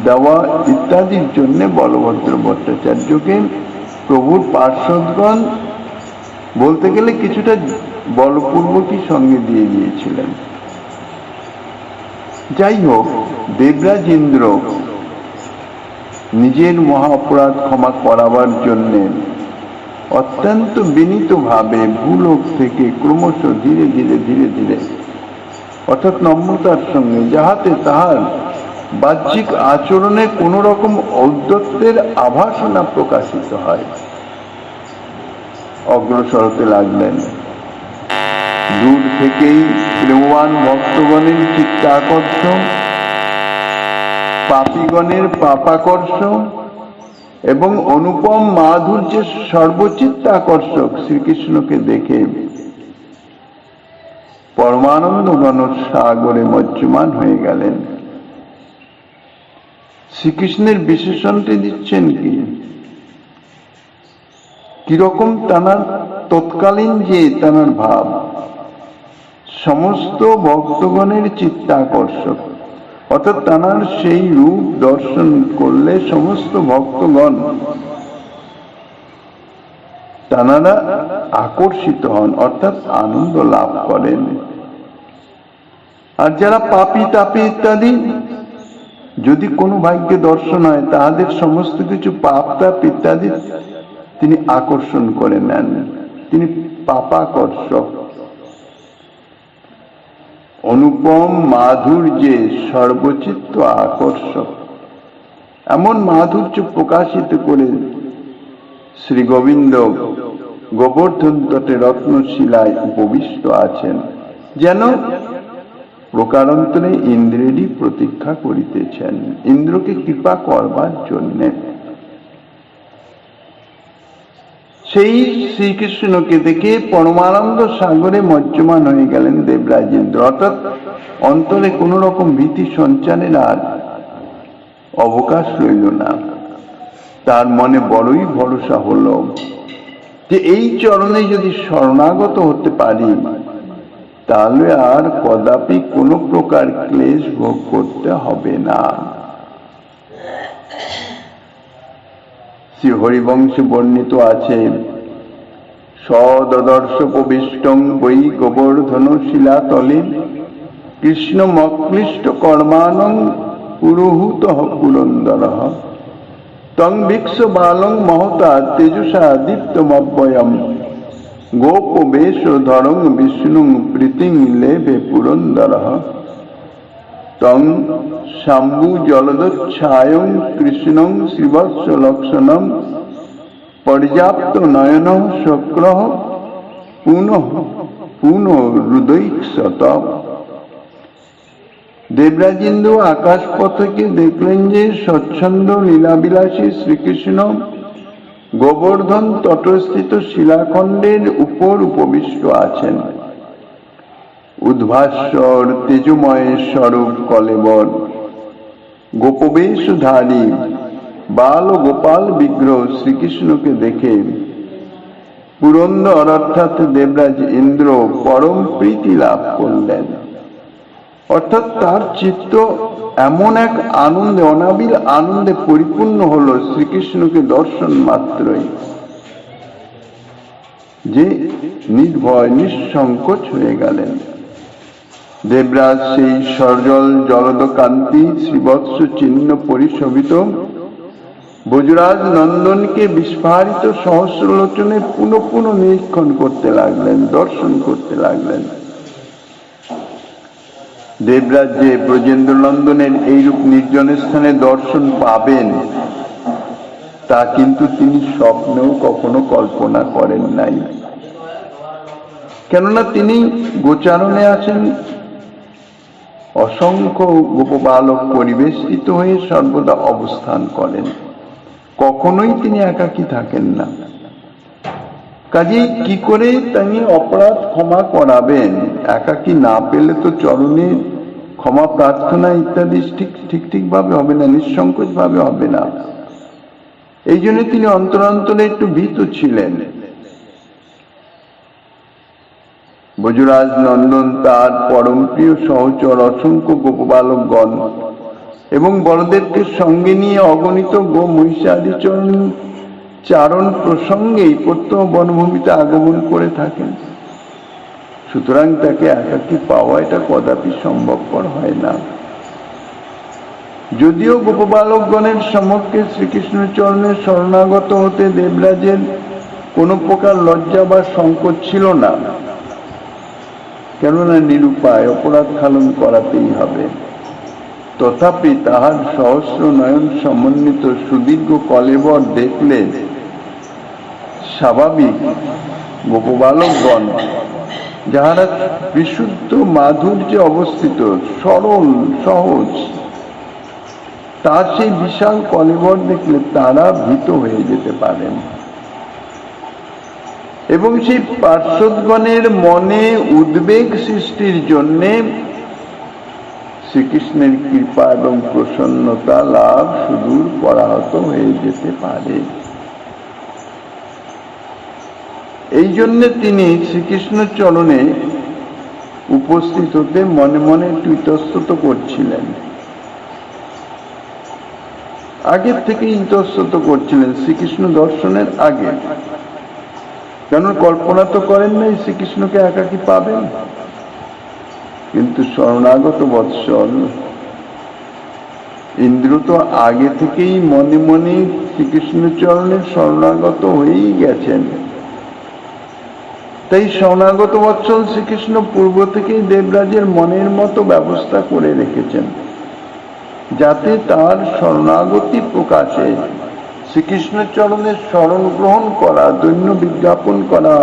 A: দেওয়া ইত্যাদির জন্য বলভদ্র ভট্টাচার্যকে প্রভুর পার্শ্বদগণ বলতে গেলে কিছুটা বলপূর্বকই সঙ্গে দিয়ে গিয়েছিলেন। যাই হোক, দেবরাজ ইন্দ্র নিজের মহা অপরাধ ক্ষমা করাবার জন্য অত্যন্ত বিনীতভাবে ভূলোক থেকে ক্রমশ ধীরে ধীরে ধীরে ধীরে, অর্থাৎ নম্রতার সঙ্গে, যাহাতে তাহার বাহ্যিক আচরণে কোন রকম ঔদ্ধত্যের আভাস না প্রকাশিত হয়, অগ্রসর হতে লাগলেন। দূর থেকেই প্রেমবান ভক্তগণের চিত্তাকর্ষণ, পাপীগণের পাপাকর্ষণ এবং অনুপম মাধুর্যের সর্বচিত্তাকর্ষক শ্রীকৃষ্ণকে দেখে পরমানন্দ গণর সাগরে মজ্জমান হয়ে গেলেন। শ্রীকৃষ্ণের বিশেষণটি দিচ্ছেন কিরকম তানার তৎকালীন যে তানার ভাব, সমস্ত ভক্তগণের চিত্তাকর্ষক, অর্থাৎ তানার সেই রূপ দর্শন করলে সমস্ত ভক্তগণ তানারা আকর্ষিত হন, অর্থাৎ আনন্দ লাভ করেন। আর যারা পাপী তাপী ইত্যাদি, যদি কোনো ভাগ্যে দর্শন হয়, তাহাদের সমস্ত কিছু পাপ তাপ ইত্যাদি তিনি আকর্ষণ করে নেন। তিনি পাপাকর্ষক। অনুপম মাধুর্যে সর্বচিত্ত আকর্ষক, এমন মাধুর্য প্রকাশিত করে শ্রী গোবিন্দ গোবর্ধন তটে রত্নশিলায় উপবিষ্ট আছেন, যেন প্রকারান্তরে ইন্দ্রেরই প্রতীক্ষা করিতেছেন, ইন্দ্রকে কৃপা করবার জন্য। সেই শ্রীকৃষ্ণকে দেখে পরমানন্দ সাগরে মজ্জমান হয়ে গেলেন দেবরাজ ইন্দ্র, অর্থাৎ অন্তরে কোন রকম ভীতি সঞ্চারের আর অবকাশ রইল না। তার মনে বড়ই ভরসা হলো যে এই চরণে যদি শরণাগত হতে পারি তাহলে আর কদাপি কোনো প্রকার ক্লেশ ভোগ করতে হবে না। শ্রী হরিবংশে বর্ণিত আছে, সদদর্শোপবিষ্টং বৈ গোবর্ধন শিলাতলে কৃষ্ণমক্লিষ্ট কর্মাণং পুরোহুতঃ পুরন্দরঃ তং ভিক্ষ বালং মহতা তেজসা দীপ্তমব্যয়ম গোপবেশধরং বিষ্ণুং প্রীতিং লেভে পুরন্দরঃ তং শাম্বু জলদচ্ছায়ং কৃষ্ণং শ্রীবৎস লক্ষণম পর্যাপ্ত নয়ন শক্রঃ পুনঃ হৃদয়ক্ষত। দেবরাজেন্দ্র আকাশপথকে দেখলেন যে স্বচ্ছন্দ লীলাবিলাসী শ্রীকৃষ্ণ গোবর্ধন তটস্থিত শিলাখণ্ডের উপর উপবিষ্ট আছেন। উদ্ভাস্বর তেজময় স্বরূপ কলেবর গোপবেশধারী বাল ও গোপাল বিগ্রহ শ্রীকৃষ্ণকে দেখে পুরন্দর অর্থাৎ দেবরাজ ইন্দ্র পরম প্রীতি লাভ করলেন। অর্থাৎ তার চিত্ত এমন এক আনন্দে, অনাবিল আনন্দে পরিপূর্ণ হলো শ্রীকৃষ্ণকে দর্শন মাত্রই, যে নির্ভয় নিঃসংকোচ হয়ে গেলেন। দেবরাজ সেই সজল জলদ কান্তি শ্রীবৎস চিহ্ন পরিশোভিত ব্রজরাজ নন্দনকে বিস্ফারিত সহস্রলোচনে পুনঃ পুনঃ নিরীক্ষণ করতে লাগলেন, দর্শন করতে লাগলেন। দেবরাজ যে ব্রজেন্দ্র নন্দনের এইরূপ নির্জন স্থানে দর্শন পাবেন তা কিন্তু তিনি স্বপ্নেও কখনো কল্পনা করেন নাই। কেননা তিনি গোচারণে আছেন, অসংখ্য গোপবালক পরিবেষ্টিত হয়ে সর্বদা অবস্থান করেন, কখনোই তিনি একাকী থাকেন না। কাজেই কি করে তিনি অপরাধ ক্ষমা করাবেন? একাকী না পেলে তো চরণে ক্ষমা প্রার্থনা ইত্যাদি ঠিক ভাবে হবে না, নিঃসংকোচ ভাবে হবে না। এই জন্য তিনি অন্তরে একটু ভীত ছিলেন। ব্রজরাজ নন্দন তার পরম প্রিয় সহচর অসংখ্য গোপবালকগণ এবং বলদেবকে সঙ্গে নিয়ে অগণিত গো মহিষাদি চারণ প্রসঙ্গেই প্রত্যহ বনভূমিতে আগমন করে থাকেন। সুতরাং তাকে একাকী পাওয়া এটা কদাপি সম্ভবপর হয় না। যদিও গোপবালকগণের সমক্ষে শ্রীকৃষ্ণের চরণে শরণাগত হতে দেবরাজের কোনো প্রকার লজ্জা বা সংকোচ ছিল না, কেননা নিরুপায় অপরাধ খালন করাতেই হবে। তথাপি তাহার সহস্র নয়ন সমন্বিত সুদীর্ঘ কলেবর দেখলে স্বাভাবিক গোপবালকগণ, যাহারা বিশুদ্ধ মাধুর্যে অবস্থিত, সরল সহজ, তার সেই বিশাল কলেবর দেখলে তারা ভীত হয়ে যেতে পারেন এবং সেই পার্শ্বদগণের মনে উদ্বেগ সৃষ্টির জন্যে শ্রীকৃষ্ণের কৃপা এবং প্রসন্নতা লাভ সুদূর পরাহত হয়ে যেতে পারে। এই জন্য তিনি শ্রীকৃষ্ণ চরণে উপস্থিত হতে মনে মনে একটু ইতস্তত করছিলেন, আগের থেকে ইতস্তত করছিলেন শ্রীকৃষ্ণ দর্শনের আগে। কেন কল্পনা তো করেন নাই শ্রীকৃষ্ণকে একাকী পাবেন, কিন্তু শরণাগত বৎসল ইন্দ্র তো আগে থেকেই মনে মনে শ্রীকৃষ্ণ চরণে শরণাগত হয়েই গেছেন। তাই শরণাগত বৎসল শ্রীকৃষ্ণ পূর্ব থেকেই দেবরাজের মনের মতো ব্যবস্থা করে রেখেছেন, যাতে তার শরণাগতি প্রকাশে শ্রীকৃষ্ণ চরণের শরণ গ্রহণ করা, দৈন্য বিজ্ঞাপন করা,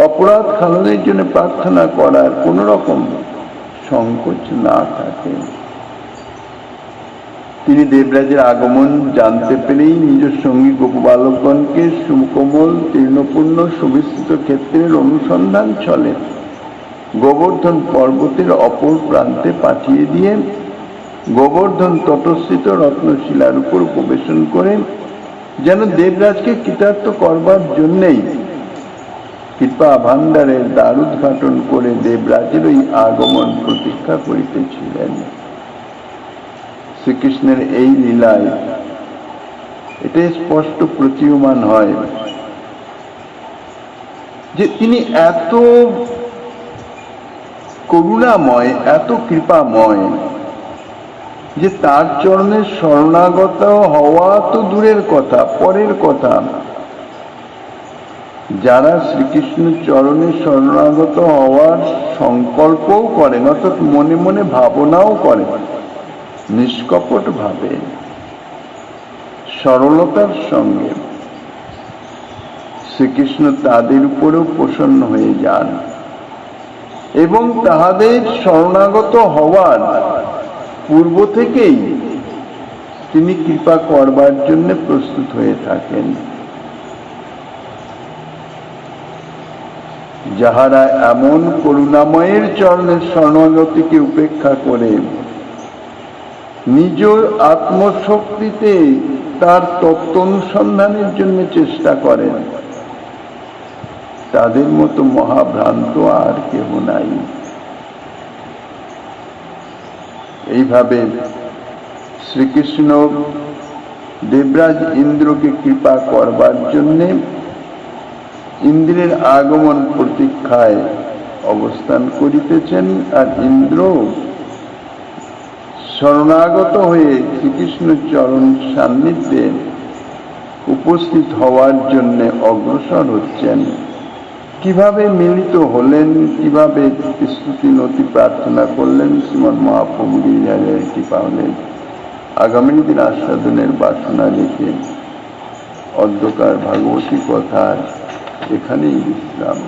A: অপরাধ খালনের জন্য প্রার্থনা করার কোন রকম সংকোচ না থাকে। তিনি দেবরাজের আগমন জানতে পেরেই নিজ সঙ্গী গোপবালকগণকে সুকোমল তৃণপূর্ণ সুবিস্তৃত ক্ষেত্রের অনুসন্ধান ছলে গোবর্ধন পর্বতের অপর প্রান্তে পাঠিয়ে দিয়ে গোবর্ধন তটস্থিত রত্নশিলার উপর উপবেশন করে যেন দেবরাজকে কৃতার্থ করবার জন্যেই কৃপা ভাণ্ডারের দ্বার উদ্ঘাটন করে দেবরাজের ওই আগমন প্রতীক্ষা করিতেছিলেন। শ্রীকৃষ্ণের এই লীলায় এটা স্পষ্ট প্রতীয়মান হয় যে তিনি এত করুণাময়, এত কৃপাময় যে তার চরণে শরণাগত হওয়া তো দূরের কথা, পরের কথা, যারা শ্রীকৃষ্ণ চরণে শরণাগত হওয়ার সংকল্পও করেন, অর্থাৎ মনে মনে ভাবনাও করেন, নিষ্কপট ভাবে সরলতার সঙ্গে শ্রীকৃষ্ণ তাদের উপরেও প্রসন্ন হয়ে যান এবং তাহাদের শরণাগত হওয়ার পূর্ব থেকেই তিনি কৃপা করবার জন্য প্রস্তুত হয়ে থাকেন। যাহারা এমন করুণাময়ের চরণের শরণাগতিকে উপেক্ষা করে নিজ আত্মশক্তিতে তার তত্ত্ব অনুসন্ধানের জন্য চেষ্টা করেন, তাদের মতো মহাভ্রান্ত আর কেহ নাই। এইভাবে শ্রীকৃষ্ণ দেবরাজ ইন্দ্রকে কৃপা করবার জন্য ইন্দ্রের আগমন প্রতীক্ষায় অবস্থান করিতেছেন, আর ইন্দ্র শরণাগত হয়ে শ্রীকৃষ্ণ চরণ সান্নিধ্যে উপস্থিত হওয়ার জন্য অগ্রসর হচ্ছেন। কিভাবে মিলিত হলেন, কিভাবে স্তুতি নতি প্রার্থনা করলেন, শ্রীমদ মহাপ্রভু গিরিধারের কৃপা হলেন। আগামী দিন আস্বাদনের বাসনা রেখে অধ্যকার ভাগবতী কথার এখানেই বিশ্রাম।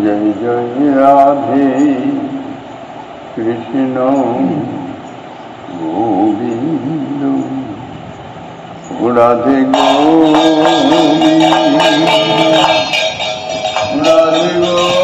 A: জয় জয় রাধে কৃষ্ণ গোবিন্দ, রাধে গোবিন্দ, রাধে গোবিন্দ।